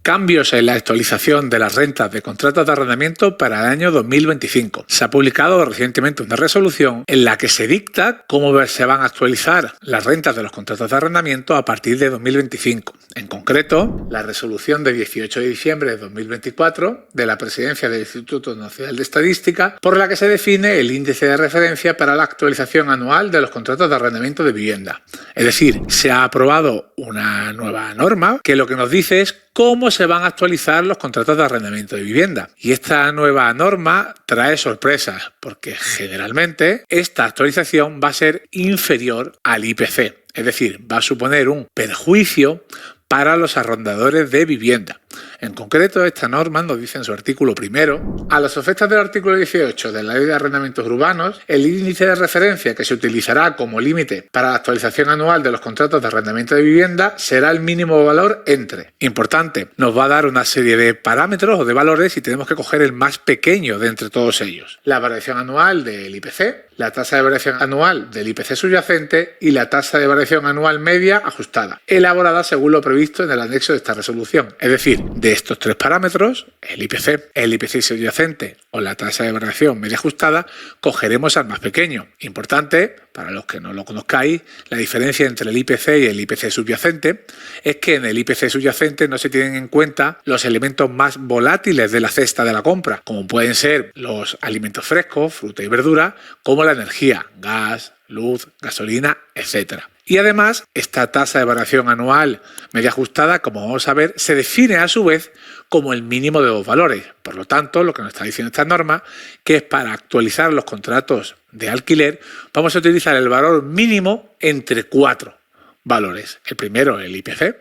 Cambios en la actualización de las rentas de contratos de arrendamiento para el año 2025. Se ha publicado recientemente una resolución en la que se dicta cómo se van a actualizar las rentas de los contratos de arrendamiento a partir de 2025. En concreto, la resolución de 18 de diciembre de 2024 de la Presidencia del Instituto Nacional de Estadística, por la que se define el índice de referencia para la actualización anual de los contratos de arrendamiento de vivienda. Es decir, se ha aprobado una nueva norma que lo que nos dice es cómo se van a actualizar los contratos de arrendamiento de vivienda. Y esta nueva norma trae sorpresas, porque generalmente esta actualización va a ser inferior al IPC. Es decir, va a suponer un perjuicio para los arrendadores de vivienda. En concreto, esta norma nos dice en su artículo primero: a los efectos del artículo 18 de la Ley de Arrendamientos Urbanos, el índice de referencia que se utilizará como límite para la actualización anual de los contratos de arrendamiento de vivienda será el mínimo valor entre. Importante, nos va a dar una serie de parámetros o de valores y tenemos que coger el más pequeño de entre todos ellos. La variación anual del IPC, la tasa de variación anual del IPC subyacente y la tasa de variación anual media ajustada, elaborada según lo previsto en el anexo de esta resolución. Es decir, de estos tres parámetros, el IPC subyacente o la tasa de variación media ajustada, cogeremos al más pequeño. Importante, para los que no lo conozcáis, la diferencia entre el IPC y el IPC subyacente es que en el IPC subyacente no se tienen en cuenta los elementos más volátiles de la cesta de la compra, como pueden ser los alimentos frescos, fruta y verdura, como la energía, gas, luz, gasolina, etc. Y además, esta tasa de variación anual media ajustada, como vamos a ver, se define a su vez como el mínimo de dos valores. Por lo tanto, lo que nos está diciendo esta norma, que es para actualizar los contratos de alquiler, vamos a utilizar el valor mínimo entre cuatro valores. El primero, el IPC,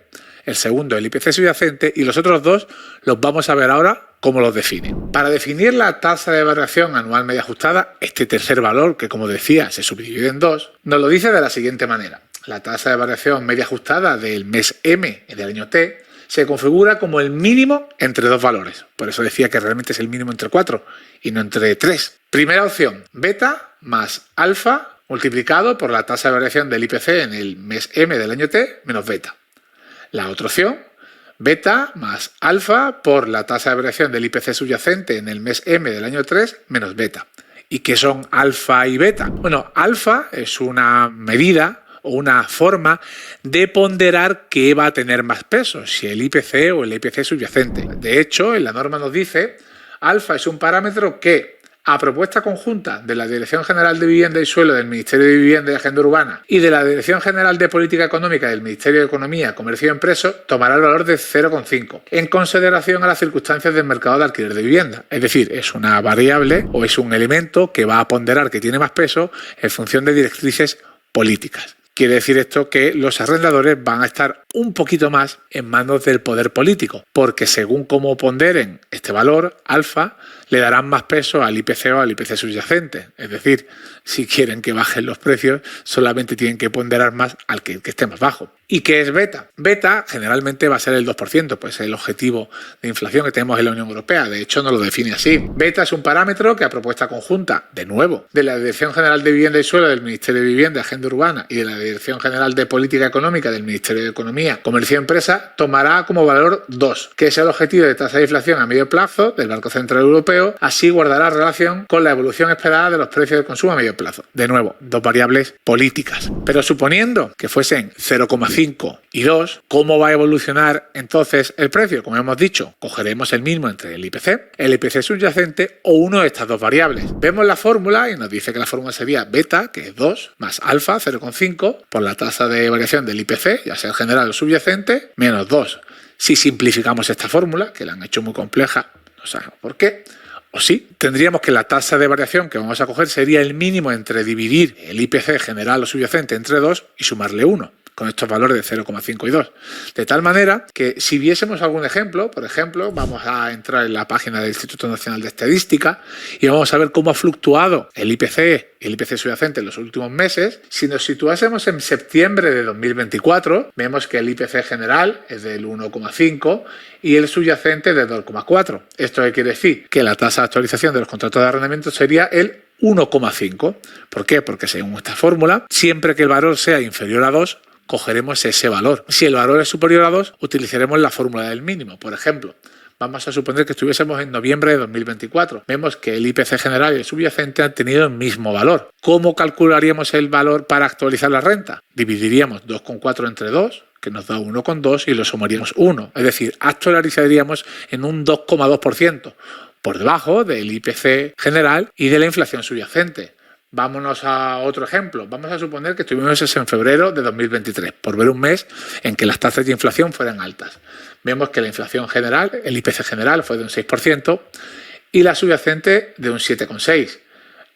el segundo, el IPC subyacente, y los otros dos los vamos a ver ahora cómo los define. Para definir la tasa de variación anual media ajustada, este tercer valor, que como decía se subdivide en dos, nos lo dice de la siguiente manera. La tasa de variación media ajustada del mes M del año T se configura como el mínimo entre dos valores. Por eso decía que realmente es el mínimo entre 4 y no entre 3. Primera opción, beta más alfa multiplicado por la tasa de variación del IPC en el mes M del año T menos beta. La otra opción, beta más alfa por la tasa de variación del IPC subyacente en el mes M del año 3 menos beta. ¿Y qué son alfa y beta? Bueno, alfa es una medida o una forma de ponderar qué va a tener más peso, si el IPC o el IPC subyacente. De hecho, en la norma nos dice, alfa es un parámetro que, a propuesta conjunta de la Dirección General de Vivienda y Suelo del Ministerio de Vivienda y Agenda Urbana y de la Dirección General de Política Económica del Ministerio de Economía, Comercio y Empresa, tomará el valor de 0,5 en consideración a las circunstancias del mercado de alquiler de vivienda. Es decir, es una variable o es un elemento que va a ponderar que tiene más peso en función de directrices políticas. Quiere decir esto que los arrendadores van a estar un poquito más en manos del poder político, porque según cómo ponderen este valor, alfa, le darán más peso al IPC o al IPC subyacente. Es decir, si quieren que bajen los precios, solamente tienen que ponderar más al que esté más bajo. ¿Y qué es beta? Beta generalmente va a ser el 2%, pues es el objetivo de inflación que tenemos en la Unión Europea. De hecho, no lo define así. Beta es un parámetro que a propuesta conjunta, de nuevo, de la Dirección General de Vivienda y Suelo del Ministerio de Vivienda y Agenda Urbana y de la Dirección General de Política Económica del Ministerio de Economía, Comercio y Empresa, tomará como valor 2, que es el objetivo de tasa de inflación a medio plazo del Banco Central Europeo. Así guardará relación con la evolución esperada de los precios de consumo a medio plazo. De nuevo, dos variables políticas. Pero suponiendo que fuesen 0,5 y 2, ¿cómo va a evolucionar entonces el precio? Como hemos dicho, cogeremos el mínimo entre el IPC subyacente o uno de estas dos variables. Vemos la fórmula y nos dice que la fórmula sería beta, que es 2, más alfa, 0,5, por la tasa de variación del IPC, ya sea el general o subyacente, menos 2. Si simplificamos esta fórmula, que la han hecho muy compleja, no sabemos por qué, o sí, tendríamos que la tasa de variación que vamos a coger sería el mínimo entre dividir el IPC general o subyacente entre 2 y sumarle 1. Con estos valores de 0,5 y 2. De tal manera que si viésemos algún ejemplo, por ejemplo, vamos a entrar en la página del Instituto Nacional de Estadística y vamos a ver cómo ha fluctuado el IPC y el IPC subyacente en los últimos meses. Si nos situásemos en septiembre de 2024, vemos que el IPC general es del 1,5 y el subyacente del 2,4. ¿Esto qué quiere decir? Que la tasa de actualización de los contratos de arrendamiento sería el 1,5. ¿Por qué? Porque según esta fórmula, siempre que el valor sea inferior a 2, cogeremos ese valor. Si el valor es superior a 2, utilizaremos la fórmula del mínimo. Por ejemplo, vamos a suponer que estuviésemos en noviembre de 2024. Vemos que el IPC general y el subyacente han tenido el mismo valor. ¿Cómo calcularíamos el valor para actualizar la renta? Dividiríamos 2,4 entre 2, que nos da 1,2, y lo sumaríamos 1. Es decir, actualizaríamos en un 2,2%, por debajo del IPC general y de la inflación subyacente. Vámonos a otro ejemplo. Vamos a suponer que estuvimos en febrero de 2023, por ver un mes en que las tasas de inflación fueran altas. Vemos que la inflación general, el IPC general, fue de un 6% y la subyacente de un 7,6%.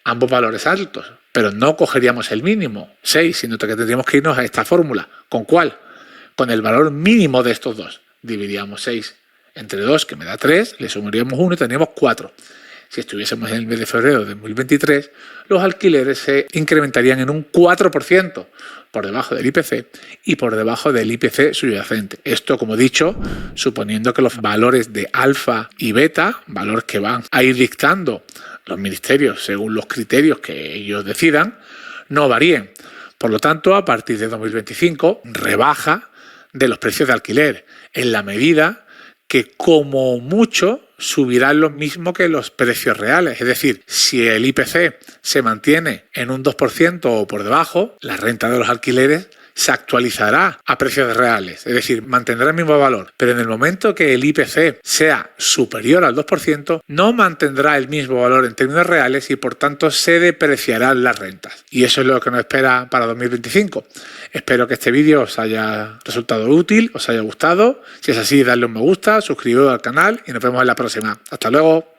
Ambos valores altos, pero no cogeríamos el mínimo, 6, sino que tendríamos que irnos a esta fórmula. ¿Con cuál? Con el valor mínimo de estos dos. Dividiríamos 6 entre 2, que me da 3, le sumaríamos 1 y tendríamos 4. Si estuviésemos en el mes de febrero de 2023, los alquileres se incrementarían en un 4%, por debajo del IPC y por debajo del IPC subyacente. Esto, como he dicho, suponiendo que los valores de alfa y beta, valores que van a ir dictando los ministerios según los criterios que ellos decidan, no varíen. Por lo tanto, a partir de 2025, rebaja de los precios de alquiler, en la medida que como mucho subirán lo mismo que los precios reales. Es decir, si el IPC se mantiene en un 2% o por debajo, la renta de los alquileres se actualizará a precios reales, es decir, mantendrá el mismo valor. Pero en el momento que el IPC sea superior al 2%, no mantendrá el mismo valor en términos reales y por tanto se depreciarán las rentas. Y eso es lo que nos espera para 2025. Espero que este vídeo os haya resultado útil, os haya gustado. Si es así, dadle un me gusta, suscribiros al canal y nos vemos en la próxima. Hasta luego.